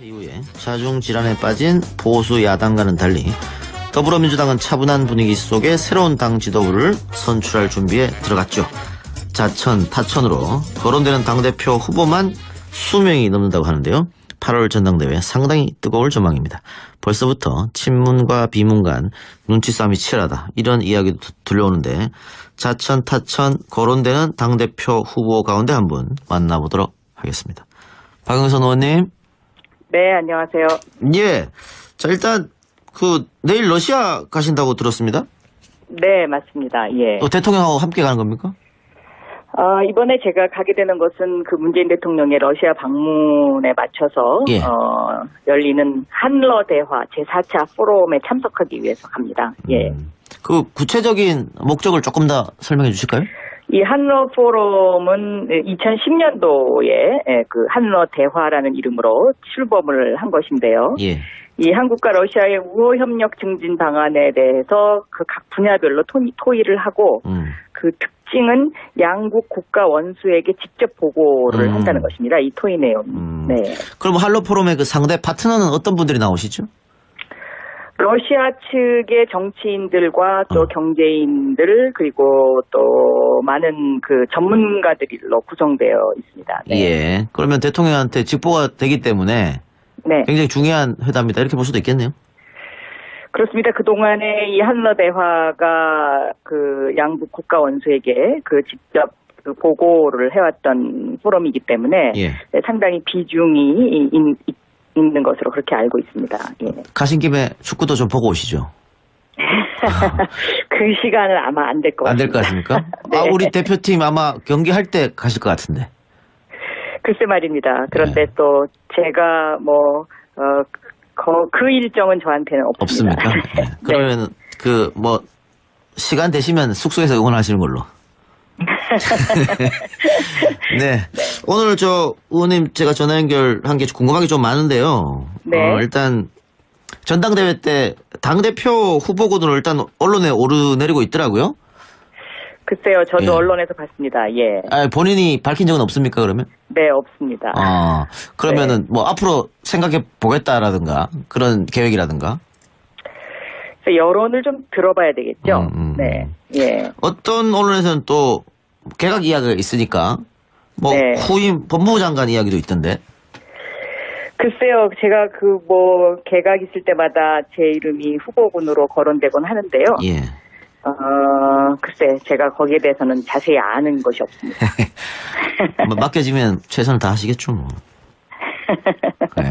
이후에 자중 질환에 빠진 보수 야당과는 달리 더불어민주당은 차분한 분위기 속에 새로운 당 지도부를 선출할 준비에 들어갔죠. 자천, 타천으로 거론되는 당대표 후보만 수명이 넘는다고 하는데요. 8월 전당대회 상당히 뜨거울 전망입니다. 벌써부터 친문과 비문 간 눈치 싸움이 치열하다, 이런 이야기도 들려오는데, 자천, 타천 거론되는 당대표 후보 가운데 한 분 만나보도록 하겠습니다. 박영선 의원님. 네, 안녕하세요. 예. 자, 일단 내일 러시아 가신다고 들었습니다. 네, 맞습니다. 예. 또 대통령하고 함께 가는 겁니까? 이번에 제가 가게 되는 것은 그 문재인 대통령의 러시아 방문에 맞춰서 예. 열리는 한러 대화 제4차 포럼에 참석하기 위해서 갑니다. 예. 그 구체적인 목적을 조금 더 설명해 주실까요? 이 한러 포럼은 2010년도에 그 한러 대화라는 이름으로 출범을 한 것인데요. 예. 이 한국과 러시아의 우호 협력 증진 방안에 대해서 그 각 분야별로 토의를 하고 그 특징은 양국 국가 원수에게 직접 보고를 한다는 것입니다. 이 토의 내용. 네. 그럼 한러 포럼의 그 상대 파트너는 어떤 분들이 나오시죠? 러시아 측의 정치인들과 또 경제인들, 그리고 또 많은 그 전문가들로 구성되어 있습니다. 네. 예. 그러면 대통령한테 직보가 되기 때문에 네. 굉장히 중요한 회담이다, 이렇게 볼 수도 있겠네요. 그렇습니다. 그동안에 이 한러 대화가 그 양국 국가 원수에게 그 직접 그 보고를 해왔던 포럼이기 때문에 예. 상당히 비중이 있는 것으로 그렇게 알고 있습니다. 예. 가신 김에 축구도 좀 보고 오시죠. 그 시간은 아마 안 될 것 같습니다. 안 될 것 같습니까? 네. 우리 대표팀 아마 경기할 때 가실 것 같은데. 글쎄 말입니다. 그런데 네. 또 제가 그 일정은 저한테는 없습니다. 없습니까? 네. 그러면 시간 되시면 숙소에서 응원하시는 걸로. 네. 오늘 의원님 제가 전화 연결한 게 궁금한 게 좀 많은데요. 네. 일단 전당대회 때 당대표 후보군으로 일단 언론에 오르내리고 있더라고요. 글쎄요. 저도 예. 언론에서 봤습니다. 예. 본인이 밝힌 적은 없습니까, 그러면? 네, 없습니다. 그러면은 앞으로 생각해 보겠다라든가 그런 계획이라든가. 여론을 좀 들어봐야 되겠죠. 네. 예. 어떤 언론에서는 또 개각 이야기가 있으니까 네. 후임 법무부 장관 이야기도 있던데. 글쎄요. 제가 개각 있을 때마다 제 이름이 후보군으로 거론되곤 하는데요. 예. 글쎄, 제가 거기에 대해서는 자세히 아는 것이 없습니다. 맡겨지면 최선을 다 하시겠죠, 뭐. 네.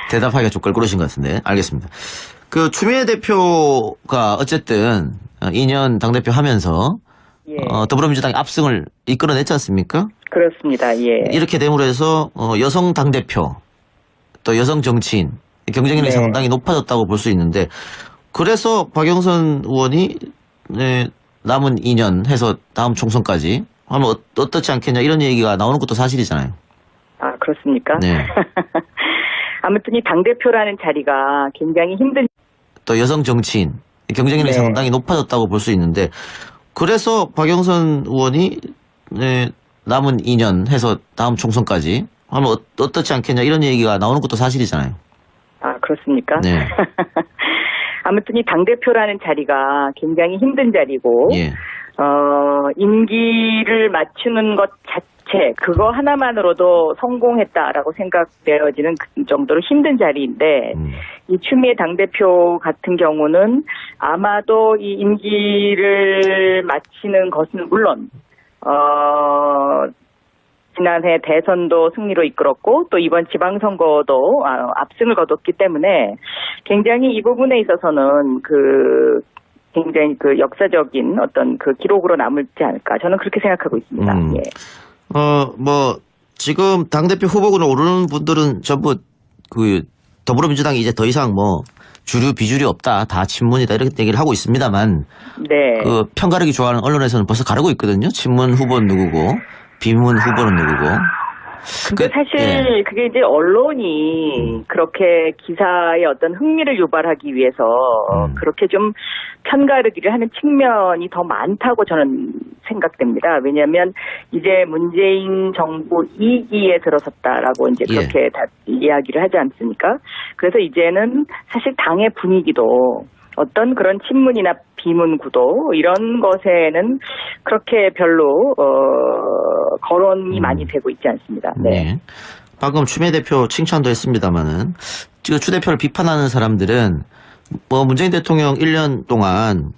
대답하기가 좀 껄끄러우신 것 같은데. 알겠습니다. 추미애 대표가 어쨌든 2년 당대표 하면서 예. 더불어민주당이 압승을 이끌어냈지 않습니까? 그렇습니다. 예. 이렇게 됨으로 해서 여성 당대표, 또 여성 정치인 경쟁력이 네. 상당히 높아졌다고 볼 수 있는데, 그래서 박영선 의원이 남은 2년 해서 다음 총선까지 하면 어떻지 않겠냐, 이런 얘기가 나오는 것도 사실이잖아요. 아, 그렇습니까? 네. 아무튼 이 당대표라는 자리가 굉장히 힘든. 또 여성 정치인 경쟁력이 네. 상당히 높아졌다고 볼 수 있는데, 그래서 박영선 의원이 남은 2년 해서 다음 총선까지 하면 어떻지 않겠냐, 이런 얘기가 나오는 것도 사실이잖아요. 아, 그렇습니까? 네. 아무튼 이 당대표라는 자리가 굉장히 힘든 자리고, 예. 임기를 맞추는 것 자체, 그거 하나만으로도 성공했다라고 생각되어지는 그 정도로 힘든 자리인데, 이 추미애 당대표 같은 경우는 아마도 이 임기를 마치는 것은 물론, 지난해 대선도 승리로 이끌었고 또 이번 지방선거도 압승을 거뒀기 때문에 굉장히 이 부분에 있어서는 굉장히 역사적인 어떤 기록으로 남을지 않을까, 저는 그렇게 생각하고 있습니다. 예. 지금 당대표 후보군에 오르는 분들은 전부 더불어민주당이 이제 더 이상 주류 비주류 없다, 다 친문이다, 이렇게 얘기를 하고 있습니다만, 네. 편가르기 좋아하는 언론에서는 벌써 가르고 있거든요. 친문 후보는 누구고 비문 후보는 누구고. 근데 사실 그게 이제 언론이 그렇게 기사의 어떤 흥미를 유발하기 위해서 그렇게 좀 편가르기를 하는 측면이 더 많다고 저는 생각됩니다. 왜냐하면 이제 문재인 정부 2기에 들어섰다라고 이제 그렇게 다 이야기를 하지 않습니까? 그래서 이제는 사실 당의 분위기도 어떤 그런 친문이나 비문 구도 이런 것에는 그렇게 별로 거론이 많이 되고 있지 않습니다. 네. 방금 추미애 대표 칭찬도 했습니다마는 지금 추 대표를 비판하는 사람들은 뭐 문재인 대통령 1년 동안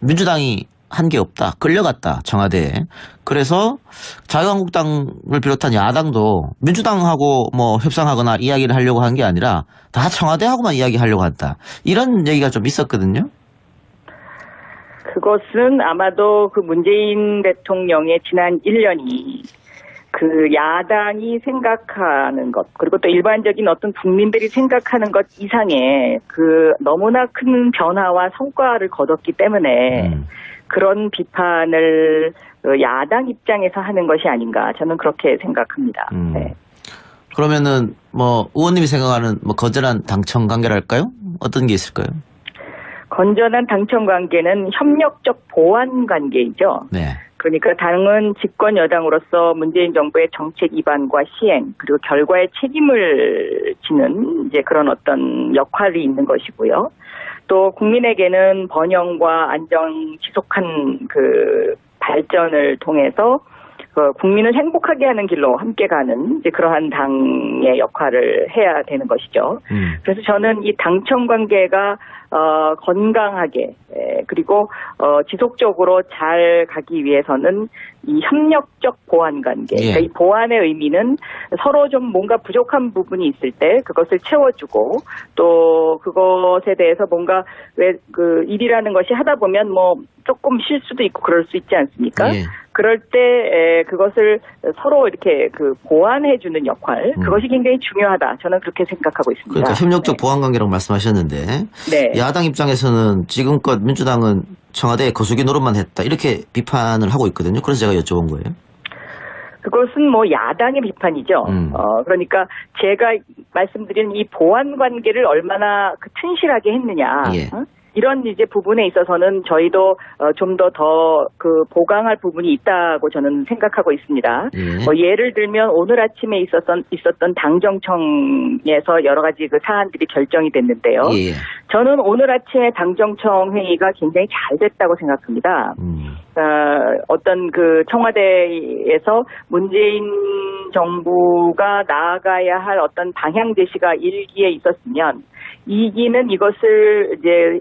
민주당이 한 게 없다. 끌려갔다. 청와대에. 그래서 자유한국당을 비롯한 야당도 민주당하고 뭐 협상하거나 이야기를 하려고 한 게 아니라 다 청와대하고만 이야기하려고 했다. 이런 얘기가 좀 있었거든요. 그것은 아마도 그 문재인 대통령의 지난 1년이 그 야당이 생각하는 것, 그리고 또 일반적인 어떤 국민들이 생각하는 것 이상의 그 너무나 큰 변화와 성과를 거뒀기 때문에 그런 비판을 야당 입장에서 하는 것이 아닌가 저는 그렇게 생각합니다. 네. 그러면은 뭐 의원님이 생각하는 뭐 건전한 당청 관계랄까요? 어떤 게 있을까요? 건전한 당청 관계는 협력적 보완 관계이죠. 네. 그러니까 당은 집권 여당으로서 문재인 정부의 정책 입안과 시행 그리고 결과에 책임을 지는 이제 그런 어떤 역할이 있는 것이고요. 또 국민에게는 번영과 안정 지속한 그 발전을 통해서 국민을 행복하게 하는 길로 함께 가는 이제 그러한 당의 역할을 해야 되는 것이죠. 그래서 저는 이 당청 관계가 건강하게 그리고 지속적으로 잘 가기 위해서는 이 협력적 보완 관계, 그러니까 이 보완의 의미는 서로 좀 뭔가 부족한 부분이 있을 때 그것을 채워주고 또 그것에 대해서 뭔가 왜 그 일이라는 것이 하다 보면 뭐 조금 쉴 수도 있고 그럴 수 있지 않습니까? 그럴 때 그것을 서로 이렇게 그 보완해주는 역할 그것이 굉장히 중요하다. 저는 그렇게 생각하고 있습니다. 그러니까 협력적 보완 관계라고 말씀하셨는데 야당 입장에서는 지금껏 민주당은 청와대에 거수기 노릇만 했다 이렇게 비판을 하고 있거든요. 그래서 제가 여쭤본 거예요. 그것은 뭐 야당의 비판이죠. 그러니까 제가 말씀드린 이 보완 관계를 얼마나 그 튼실하게 했느냐. 이런 이제 부분에 있어서는 저희도 좀 더 그 보강할 부분이 있다고 저는 생각하고 있습니다. 예를 들면 오늘 아침에 있었던 당정청에서 여러 가지 그 사안들이 결정이 됐는데요. 저는 오늘 아침에 당정청 회의가 굉장히 잘 됐다고 생각합니다. 어떤 그 청와대에서 문재인 정부가 나아가야 할 어떤 방향 제시가 1기에 있었으면 2기는 이것을 이제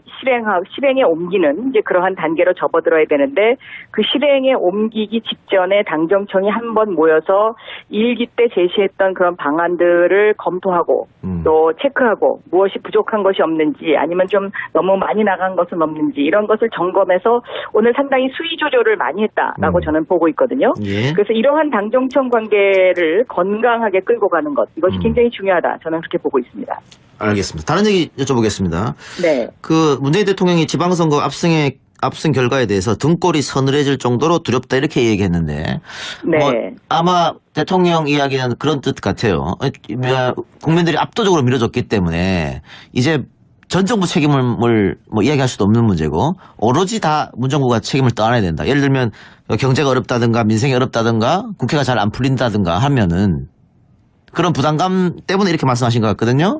실행에 옮기는 이제 그러한 단계로 접어들어야 되는데 그 실행에 옮기기 직전에 당정청이 한번 모여서 1기 때 제시했던 그런 방안들을 검토하고 또 체크하고 무엇이 부족한 것이 없는지 아니면 좀 너무 많이 나간 것은 없는지 이런 것을 점검해서 오늘 상당히 수위 조절을 많이 했다라고 저는 보고 있거든요. 그래서 이러한 당정청 관계를 건강하게 끌고 가는 것 이것이 굉장히 중요하다. 저는 그렇게 보고 있습니다. 알겠습니다. 다른 얘기 여쭤보겠습니다. 네. 그 문재인 대통령이 지방선거 압승 결과에 대해서 등골이 서늘해질 정도로 두렵다 이렇게 얘기했는데 뭐 아마 대통령 이야기는 그런 뜻 같아요. 국민들이 압도적으로 밀어줬기 때문에 이제 전 정부 책임을 뭐 이야기할 수도 없는 문제고 오로지 다 문정부가 책임을 떠안아야 된다. 예를 들면 경제가 어렵다든가 민생이 어렵다든가 국회가 잘 안 풀린다든가 하면은 그런 부담감 때문에 이렇게 말씀하신 것 같거든요.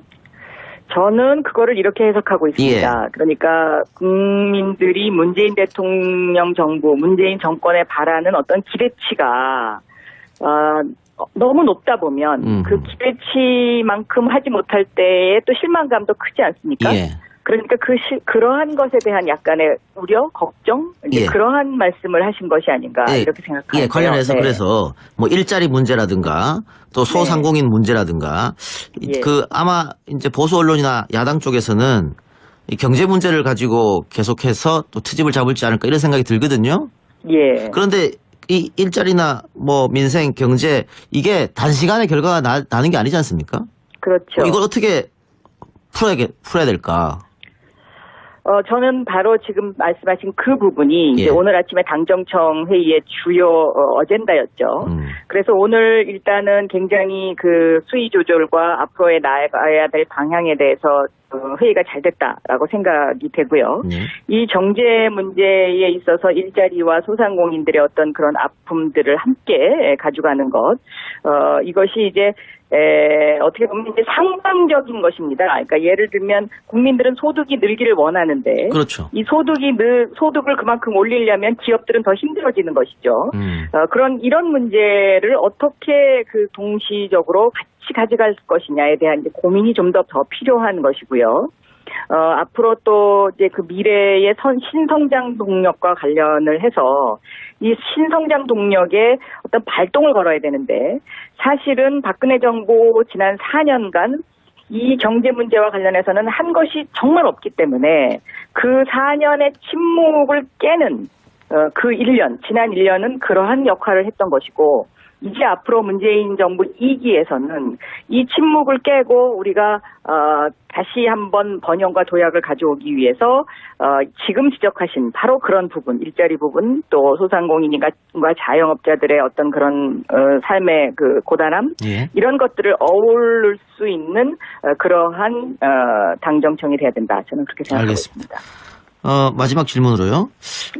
저는 그거를 이렇게 해석하고 있습니다. 그러니까 국민들이 문재인 대통령 정부, 문재인 정권에 바라는 어떤 기대치가 너무 높다 보면 그 기대치만큼 하지 못할 때에 또 실망감도 크지 않습니까? 그러니까 그러한 것에 대한 약간의 우려, 걱정, 이제 그러한 말씀을 하신 것이 아닌가 이렇게 생각합니다. 관련해서 그래서 뭐 일자리 문제라든가 또 소상공인 문제라든가 그 아마 이제 보수 언론이나 야당 쪽에서는 이 경제 문제를 가지고 계속해서 또 트집을 잡을지 않을까 이런 생각이 들거든요. 그런데 이 일자리나 뭐 민생, 경제 이게 단시간에 결과가 나는 게 아니지 않습니까? 그렇죠. 이걸 어떻게 풀어야 될까? 저는 바로 지금 말씀하신 그 부분이 이제 오늘 아침에 당정청 회의의 주요 어젠다였죠. 그래서 오늘 일단은 굉장히 그 수위 조절과 앞으로의 나아가야 될 방향에 대해서 회의가 잘 됐다라고 생각이 되고요. 이 정제 문제에 있어서 일자리와 소상공인들의 어떤 그런 아픔들을 함께 가져가는 것, 이것이 이제 어떻게 보면 이제 상방적인 것입니다. 그러니까 예를 들면 국민들은 소득이 늘기를 원하는데, 그렇죠. 이 소득을 그만큼 올리려면 기업들은 더 힘들어지는 것이죠. 이런 문제를 어떻게 그 동시적으로 같이 가져갈 것이냐에 대한 이제 고민이 좀 더 필요한 것이고요. 앞으로 또 이제 그 미래의 신성장 동력과 관련을 해서 이 신성장 동력에 어떤 발동을 걸어야 되는데, 사실은 박근혜 정부 지난 4년간 이 경제 문제와 관련해서는 한 것이 정말 없기 때문에 그 4년의 침묵을 깨는 지난 1년은 그러한 역할을 했던 것이고, 이제 앞으로 문재인 정부 2기에서는 이 침묵을 깨고 우리가 다시 한번 번영과 도약을 가져오기 위해서 지금 지적하신 바로 그런 부분, 일자리 부분, 또 소상공인과 자영업자들의 어떤 그런 삶의 그 고단함, 이런 것들을 어울릴 수 있는 그러한 당정청이 돼야 된다. 저는 그렇게 생각하고 있습니다. 마지막 질문으로요.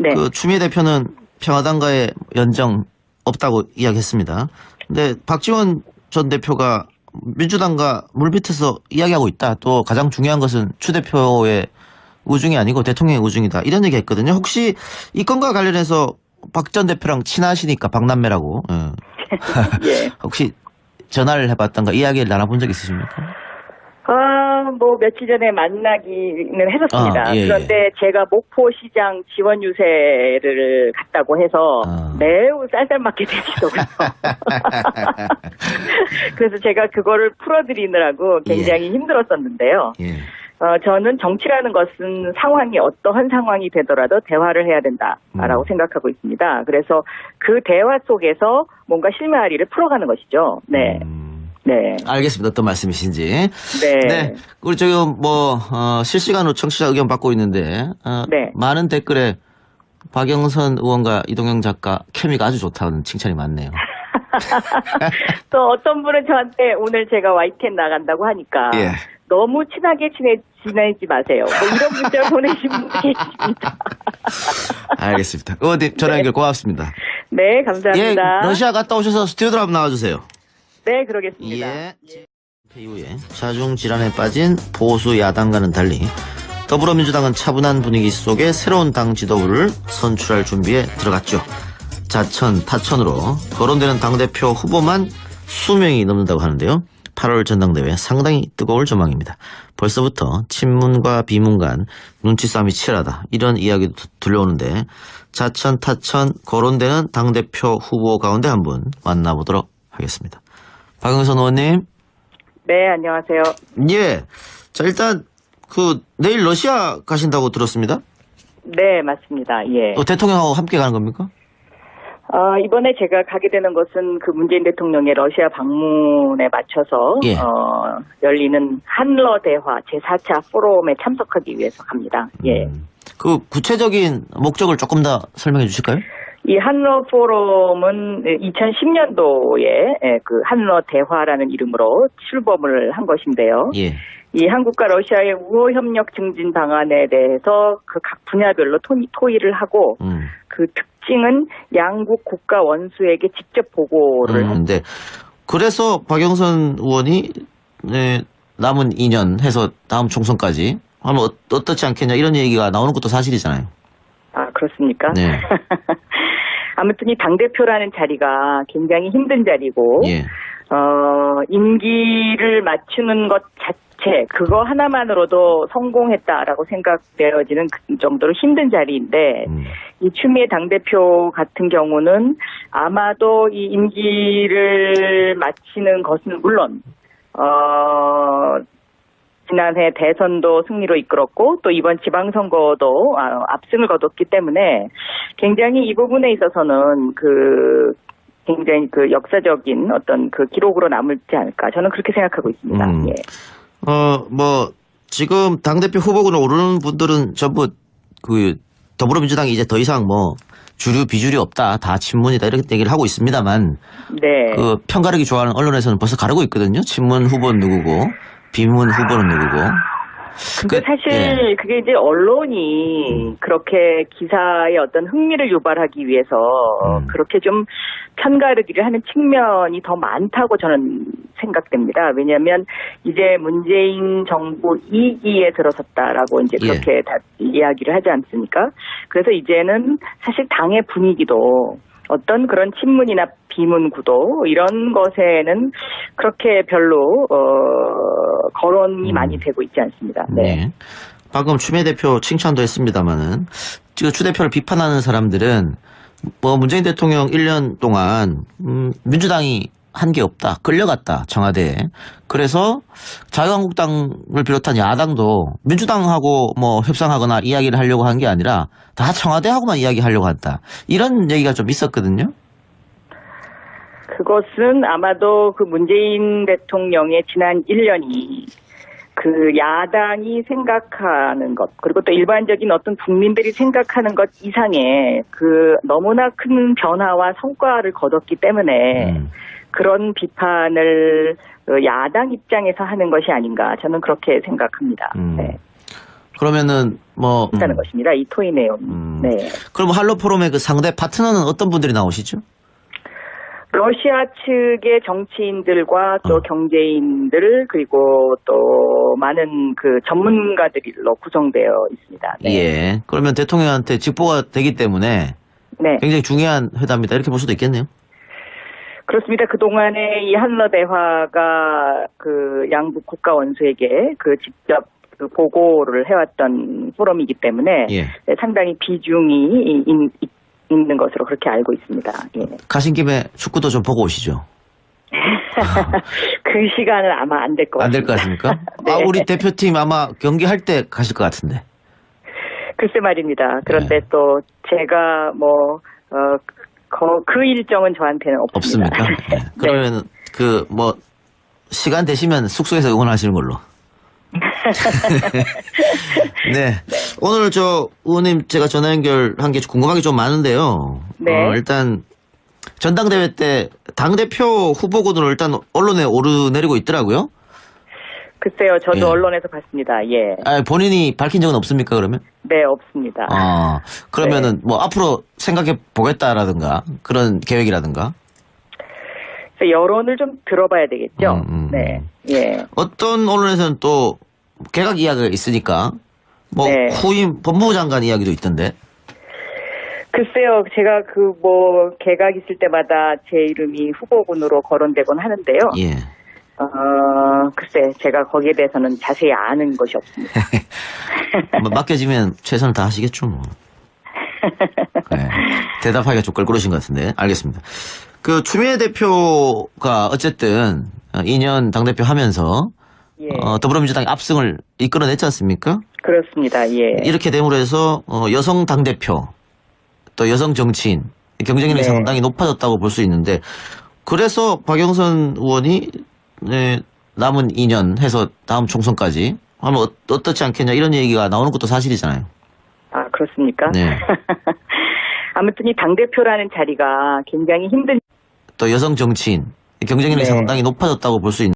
네. 그 추미애 대표는 평화당과의 연정 없다고 이야기했습니다. 근데 박지원 전 대표가 민주당과 물밑에서 이야기하고 있다. 또 가장 중요한 것은 추 대표의 우중이 아니고 대통령의 우중이다. 이런 얘기 했거든요. 혹시 이 건과 관련해서 박 전 대표랑 친하시니까 박남매라고. 예. 혹시 전화를 해봤던가 이야기를 나눠본 적 있으십니까? 며칠 전에 만나기는 했었습니다. 예. 그런데 제가 목포시장 지원 유세를 갔다고 해서 매우 쌀쌀맞게 되시더군요. 그래서 제가 그거를 풀어드리느라고 굉장히 힘들었었는데요. 저는 정치라는 것은 상황이 어떠한 상황이 되더라도 대화를 해야 된다라고 생각하고 있습니다. 그래서 그 대화 속에서 뭔가 실마리를 풀어가는 것이죠. 네. 네. 알겠습니다. 어떤 말씀이신지. 네. 우리 지금 실시간으로 청취자 의견 받고 있는데, 네. 많은 댓글에 박영선 의원과 이동영 작가 케미가 아주 좋다는 칭찬이 많네요. 또 어떤 분은 저한테 오늘 제가 YTN 나간다고 하니까 너무 친하게 지내지 마세요. 이런 문자를 보내신 분도 계십니다. 알겠습니다. 의원님 전화 연결 고맙습니다. 네, 감사합니다. 러시아 갔다 오셔서 스튜디오로 한번 나와주세요. 네, 그러겠습니다. 이후에 차중 질환에 빠진 보수 야당과는 달리 더불어민주당은 차분한 분위기 속에 새로운 당 지도부를 선출할 준비에 들어갔죠. 자천, 타천으로 거론되는 당대표 후보만 수명이 넘는다고 하는데요. 8월 전당대회 상당히 뜨거울 전망입니다. 벌써부터 친문과 비문 간 눈치 싸움이 치열하다. 이런 이야기도 들려오는데 자천, 타천 거론되는 당대표 후보 가운데 한 분 만나보도록 하겠습니다. 박영선 의원님. 네, 안녕하세요. 예. 자, 일단 내일 러시아 가신다고 들었습니다. 네, 맞습니다. 예. 대통령하고 함께 가는 겁니까? 이번에 제가 가게 되는 것은 그 문재인 대통령의 러시아 방문에 맞춰서 열리는 한러 대화 제4차 포럼에 참석하기 위해서 갑니다. 예. 그 구체적인 목적을 조금 더 설명해 주실까요? 이 한러 포럼은 2010년도에 그 한러 대화라는 이름으로 출범을 한 것인데요. 이 한국과 러시아의 우호 협력 증진 방안에 대해서 그 각 분야별로 토의를 하고 그 특징은 양국 국가 원수에게 직접 보고를 네. 그래서 박영선 의원이 남은 2년 해서 다음 총선까지 하면 어떻지 않겠냐 이런 얘기가 나오는 것도 사실이잖아요. 아, 그렇습니까? 네. 아무튼 이 당대표라는 자리가 굉장히 힘든 자리고, 임기를 맞추는 것 자체, 그거 하나만으로도 성공했다라고 생각되어지는 그 정도로 힘든 자리인데, 이 추미애 당대표 같은 경우는 아마도 이 임기를 마치는 것은 물론, 지난해 대선도 승리로 이끌었고 또 이번 지방선거도 압승을 거뒀기 때문에 굉장히 이 부분에 있어서는 굉장히 역사적인 어떤 기록으로 남을지 않을까 저는 그렇게 생각하고 있습니다. 예. 지금 당대표 후보군에 오르는 분들은 전부 더불어민주당이 이제 더 이상 주류 비주류 없다. 다 친문이다. 이렇게 얘기를 하고 있습니다만 네. 그 편가르기 좋아하는 언론에서는 벌써 가르고 있거든요. 친문 후보는 누구고 비문 후보는 누구고. 근데 사실 그게 이제 언론이 그렇게 기사의 어떤 흥미를 유발하기 위해서 그렇게 좀 편가르기를 하는 측면이 더 많다고 저는 생각됩니다. 왜냐하면 이제 문재인 정부 2기에 들어섰다라고 이제 그렇게 다 이야기를 하지 않습니까? 그래서 이제는 사실 당의 분위기도 어떤 그런 친문이나 비문 구도 이런 것에는 그렇게 별로 거론이 많이 되고 있지 않습니다. 네. 네. 방금 추미애 대표 칭찬도 했습니다마는 지금 추 대표를 비판하는 사람들은 뭐 문재인 대통령 1년 동안 민주당이 한 게 없다. 끌려갔다. 청와대에. 그래서 자유한국당을 비롯한 야당도 민주당하고 뭐 협상하거나 이야기를 하려고 한 게 아니라 다 청와대하고만 이야기하려고 한다. 이런 얘기가 좀 있었거든요. 그것은 아마도 그 문재인 대통령의 지난 1년이 그 야당이 생각하는 것, 그리고 또 일반적인 어떤 국민들이 생각하는 것 이상의 그 너무나 큰 변화와 성과를 거뒀기 때문에 그런 비판을 야당 입장에서 하는 것이 아닌가 저는 그렇게 생각합니다. 네. 그러면은 뭐 하는 것입니다. 이 토의 내용. 네. 그럼 할로 포럼의 그 상대 파트너는 어떤 분들이 나오시죠? 러시아 측의 정치인들과 또 경제인들 그리고 또 많은 그 전문가들로 구성되어 있습니다. 네. 예. 그러면 대통령한테 직보가 되기 때문에 네. 굉장히 중요한 회담이다 이렇게 볼 수도 있겠네요. 그렇습니다. 그동안에 이 한러 대화가 그 양국 국가 원수에게 그 직접 그 보고를 해왔던 포럼이기 때문에 예. 네, 상당히 비중이 있는 것으로 그렇게 알고 있습니다. 예. 가신 김에 축구도 좀 보고 오시죠. 그 시간은 아마 안 될 것 같습니다. 안 될 것 같습니까? 네. 아, 우리 대표팀 아마 경기할 때 가실 것 같은데. 글쎄 말입니다. 그런데 또 제가 뭐 그 일정은 저한테는 없습니다. 없습니까? 네. 그러면 그 뭐 시간 되시면 숙소에서 응원하시는 걸로. 네. 오늘 저 의원님 제가 전화 연결한 게 궁금한 게 좀 많은데요. 네. 일단 전당대회 때 당대표 후보군으로 일단 언론에 오르내리고 있더라고요. 글쎄요. 저도 예. 언론에서 봤습니다. 예. 아, 본인이 밝힌 적은 없습니까, 그러면? 네, 없습니다. 아, 그러면은 뭐 앞으로 생각해 보겠다라든가 그런 계획이라든가. 그래서 여론을 좀 들어봐야 되겠죠. 네. 예. 어떤 언론에서는 또 개각 이야기가 있으니까 뭐 네. 후임 법무부 장관 이야기도 있던데. 글쎄요. 제가 그 뭐 개각 있을 때마다 제 이름이 후보군으로 거론되곤 하는데요. 예. 글쎄 제가 거기에 대해서는 자세히 아는 것이 없습니다. 뭐 맡겨지면 최선을 다하시겠죠, 뭐. 네. 대답하기가 좀 껄끄러우신 것 같은데. 알겠습니다. 그 추미애 대표가 어쨌든 2년 당대표 하면서 예. 더불어민주당이 압승을 이끌어냈지 않습니까? 그렇습니다. 예. 이렇게 됨으로 해서 여성 당대표 또 여성 정치인 경쟁력이 네. 상당히 높아졌다고 볼 수 있는데 그래서 박영선 의원이 남은 2년 해서 다음 총선까지 하면 어떻지 않겠냐 이런 얘기가 나오는 것도 사실이잖아요. 아, 그렇습니까? 네. 아무튼 이 당대표라는 자리가 굉장히 힘든 또 여성 정치인 경쟁력이 네. 상당히 높아졌다고 볼 수 있는